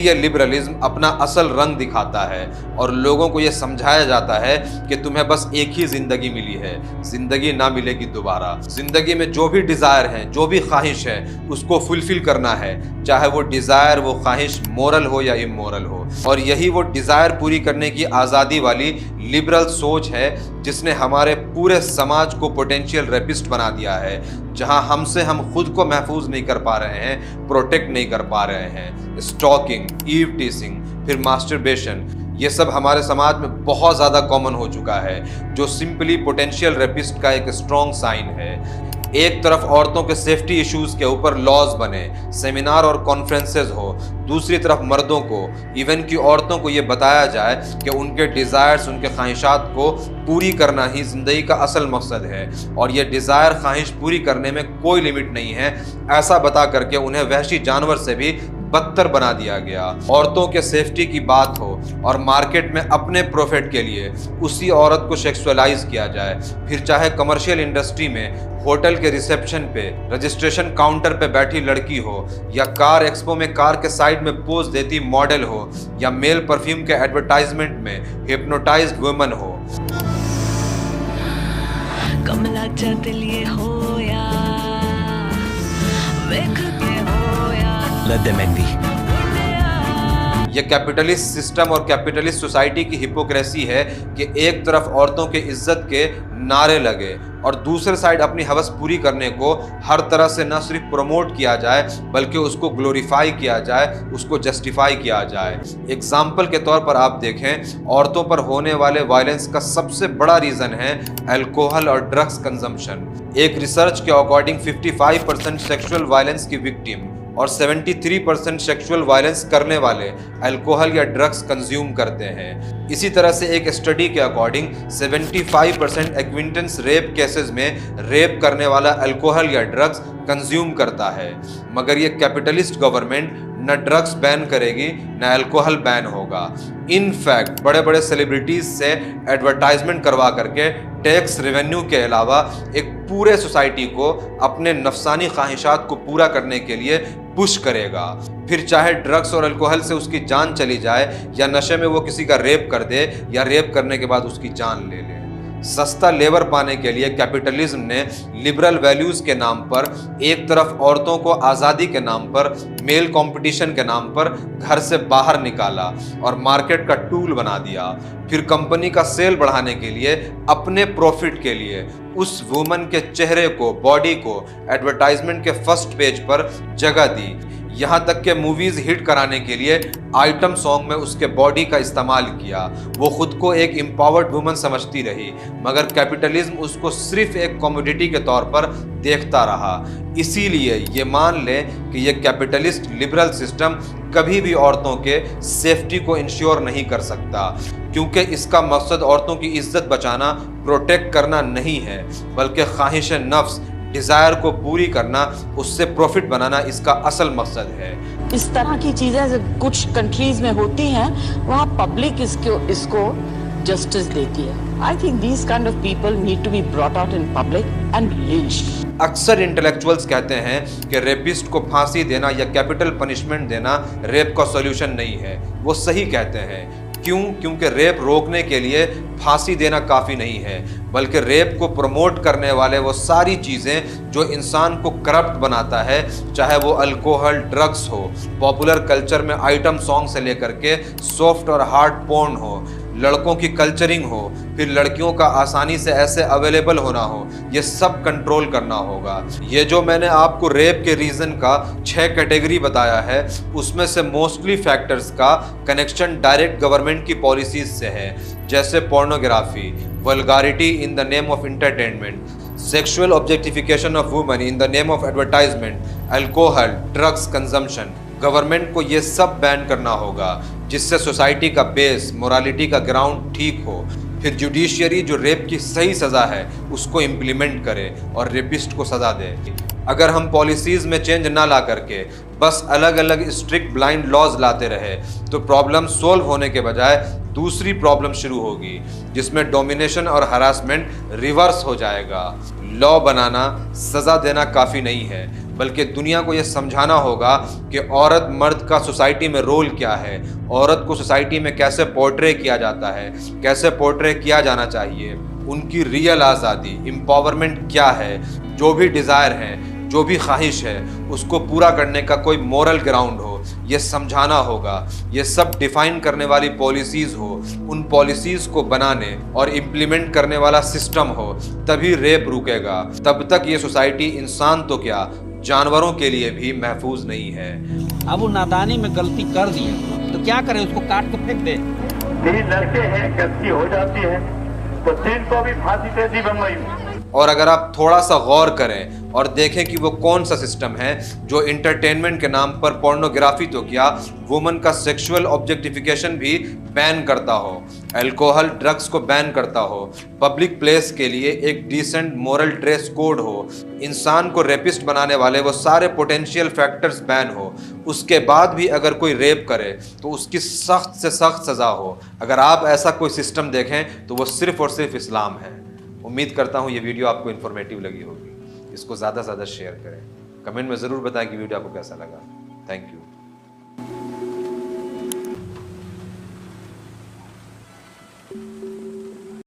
ये लिबरलिज्म अपना असल रंग दिखाता है और लोगों को ये समझाया जाता है कि तुम्हें बस एक ही जिंदगी मिली है, जिंदगी ना मिलेगी दोबारा। जिंदगी में जो भी डिजायर है, जो भी ख्वाहिश है, उसको फुलफिल करना है, चाहे वो डिजायर, वो ख्वाहिश मोरल हो या इमोरल हो। और यही वो डिजायर पूरी करने की आज़ादी वाली लिबरल सोच है जिसने हमारे पूरे समाज को पोटेंशियल रेपिस्ट बना दिया है, जहां हम खुद को महफूज नहीं कर पा रहे हैं, प्रोटेक्ट नहीं कर पा रहे हैं। स्टॉकिंग, ईव टीसिंग, फिर मास्टरबेशन, ये सब हमारे समाज में बहुत ज़्यादा कॉमन हो चुका है, जो सिंपली पोटेंशियल रेपिस्ट का एक स्ट्रॉन्ग साइन है। एक तरफ औरतों के सेफ्टी इश्यूज के ऊपर लॉज बने, सेमिनार और कॉन्फ्रेंसेज हो, दूसरी तरफ मर्दों को, इवन की औरतों को ये बताया जाए कि उनके डिज़ायर्स, उनके ख्वाहिशात को पूरी करना ही ज़िंदगी का असल मकसद है और ये डिज़ायर, ख्वाहिश पूरी करने में कोई लिमिट नहीं है, ऐसा बता करके उन्हें वहशी जानवर से भी बदतर बना दिया गया। औरतों के सेफ्टी की बात हो और मार्केट में अपने प्रॉफिट के लिए उसी औरत को सेक्सुअलाइज किया जाए, फिर चाहे कमर्शियल इंडस्ट्री में होटल के रिसेप्शन पे, रजिस्ट्रेशन काउंटर पे बैठी लड़की हो, या कार एक्सपो में कार के साइड में पोज देती मॉडल हो, या मेल परफ्यूम के एडवर्टाइजमेंट में हिप्नोटाइज्ड वुमन हो। कमला चतलिए हो या Let them envy. ये कैपिटलिस्ट सिस्टम और कैपिटलिस्ट सोसाइटी की हिपोक्रेसी है कि एक तरफ औरतों के इज्जत के नारे लगे और दूसरे साइड अपनी हवस पूरी करने को हर तरह से न सिर्फ प्रमोट किया जाए बल्कि उसको ग्लोरीफाई किया जाए, उसको जस्टिफाई किया जाए। एग्जाम्पल के तौर पर आप देखें, औरतों पर होने वाले वायलेंस का सबसे बड़ा रीज़न है अल्कोहल और ड्रग्स कंजम्पशन। एक रिसर्च के अकॉर्डिंग 55% सेक्सुअल वायलेंस की विक्टिम और 73% सेक्सुअल वायलेंस करने वाले अल्कोहल या ड्रग्स कंज्यूम करते हैं। इसी तरह से एक स्टडी के अकॉर्डिंग 75% एक्विंटेंस रेप केसेस में रेप करने वाला अल्कोहल या ड्रग्स कंज्यूम करता है। मगर ये कैपिटलिस्ट गवर्नमेंट न ड्रग्स बैन करेगी न अल्कोहल बैन होगा। इनफैक्ट बड़े बड़े सेलिब्रिटीज से एडवर्टाइजमेंट करवा करके टैक्स रेवेन्यू के अलावा एक पूरे सोसाइटी को अपने नफसानी ख्वाहिशात को पूरा करने के लिए पुश करेगा। फिर चाहे ड्रग्स और अल्कोहल से उसकी जान चली जाए या नशे में वो किसी का रेप कर दे या रेप करने के बाद उसकी जान ले ले। सस्ता लेबर पाने के लिए कैपिटलिज्म ने लिबरल वैल्यूज़ के नाम पर एक तरफ औरतों को आज़ादी के नाम पर, मेल कंपटीशन के नाम पर घर से बाहर निकाला और मार्केट का टूल बना दिया, फिर कंपनी का सेल बढ़ाने के लिए, अपने प्रॉफिट के लिए उस वुमन के चेहरे को, बॉडी को एडवर्टाइजमेंट के फर्स्ट पेज पर जगह दी। यहाँ तक के मूवीज हिट कराने के लिए आइटम सॉन्ग में उसके बॉडी का इस्तेमाल किया। वो खुद को एक एम्पावर्ड वुमन समझती रही, मगर कैपिटलिज्म उसको सिर्फ एक कमोडिटी के तौर पर देखता रहा। इसीलिए ये मान लें कि ये कैपिटलिस्ट लिबरल सिस्टम कभी भी औरतों के सेफ्टी को इंश्योर नहीं कर सकता, क्योंकि इसका मकसद औरतों की इज्जत बचाना, प्रोटेक्ट करना नहीं है, बल्कि ख्वाहिश नफ्स, डिज़ायर को पूरी करना, उससे प्रॉफिट बनाना इसका असल मकसद है। इस तरह की चीज़ें कुछ कंट्रीज में होती हैं, वहाँ पब्लिक इसको जस्टिस देती है। I think these kind of people need to be brought out in public and lynched. अक्सर इंटेलेक्चुअल्स कहते हैं कि रेपिस्ट को फांसी देना या कैपिटल पनिशमेंट देना रेप का सॉल्यूशन नहीं है। वो सही कहते हैं। क्यों? क्योंकि रेप रोकने के लिए फांसी देना काफ़ी नहीं है, बल्कि रेप को प्रमोट करने वाले वो सारी चीज़ें जो इंसान को करप्ट बनाता है, चाहे वो अल्कोहल, ड्रग्स हो, पॉपुलर कल्चर में आइटम सॉन्ग से लेकर के सॉफ्ट और हार्ड पोर्न हो, लड़कों की कल्चरिंग हो, फिर लड़कियों का आसानी से ऐसे अवेलेबल होना हो, ये सब कंट्रोल करना होगा। ये जो मैंने आपको रेप के रीज़न का 6 कैटेगरी बताया है, उसमें से मोस्टली फैक्टर्स का कनेक्शन डायरेक्ट गवर्नमेंट की पॉलिसीज से है, जैसे pornography, vulgarity in the name of entertainment, sexual objectification of women in the name of advertisement, alcohol, drugs consumption. Government को ये सब बैन करना होगा, जिससे सोसाइटी का बेस, मोरालिटी का ग्राउंड ठीक हो। फिर जुडिशियरी जो रेप की सही सज़ा है उसको इम्प्लीमेंट करे और रेपिस्ट को सज़ा दे। अगर हम पॉलिसीज़ में चेंज ना ला करके बस अलग अलग स्ट्रिक्ट ब्लाइंड लॉज लाते रहे तो प्रॉब्लम सोल्व होने के बजाय दूसरी प्रॉब्लम शुरू होगी, जिसमें डोमिनेशन और हरासमेंट रिवर्स हो जाएगा। लॉ बनाना, सज़ा देना काफ़ी नहीं है, बल्कि दुनिया को यह समझाना होगा कि औरत मर्द का सोसाइटी में रोल क्या है, औरत को सोसाइटी में कैसे पोर्ट्रे किया जाता है, कैसे पोर्ट्रे किया जाना चाहिए, उनकी रियल आज़ादी, एम्पावरमेंट क्या है, जो भी डिज़ायर है, जो भी ख्वाहिश है, उसको पूरा करने का कोई मोरल ग्राउंड हो, ये समझाना होगा। ये सब डिफाइन करने वाली पॉलिसीज़ हो, उन पॉलिसीज़ को बनाने और इम्प्लीमेंट करने वाला सिस्टम हो, तभी रेप रुकेगा। तब तक ये सोसाइटी इंसान तो क्या, जानवरों के लिए भी महफूज नहीं है। अब वो नादानी में गलती कर दिए तो क्या करें, उसको काट के फेंक दे। 3 लड़के हैं, गलती हो जाती है तो 3 को भी फांसी दे दी बम्बई में। और अगर आप थोड़ा सा गौर करें और देखें कि वो कौन सा सिस्टम है जो इंटरटेनमेंट के नाम पर पोर्नोग्राफी तो क्या, वुमन का सेक्सुअल ऑब्जेक्टिफिकेशन भी बैन करता हो, अल्कोहल ड्रग्स को बैन करता हो, पब्लिक प्लेस के लिए एक डिसेंट मोरल ड्रेस कोड हो, इंसान को रेपिस्ट बनाने वाले वो सारे पोटेंशियल फैक्टर्स बैन हो, उसके बाद भी अगर कोई रेप करे तो उसकी सख्त से सख्त सज़ा हो। अगर आप ऐसा कोई सिस्टम देखें तो वो सिर्फ़ और सिर्फ इस्लाम है। उम्मीद करता हूँ ये वीडियो आपको इन्फॉर्मेटिव लगी होगी। इसको ज़्यादा से ज़्यादा शेयर करें। कमेंट में ज़रूर बताएं कि वीडियो आपको कैसा लगा। Thank you.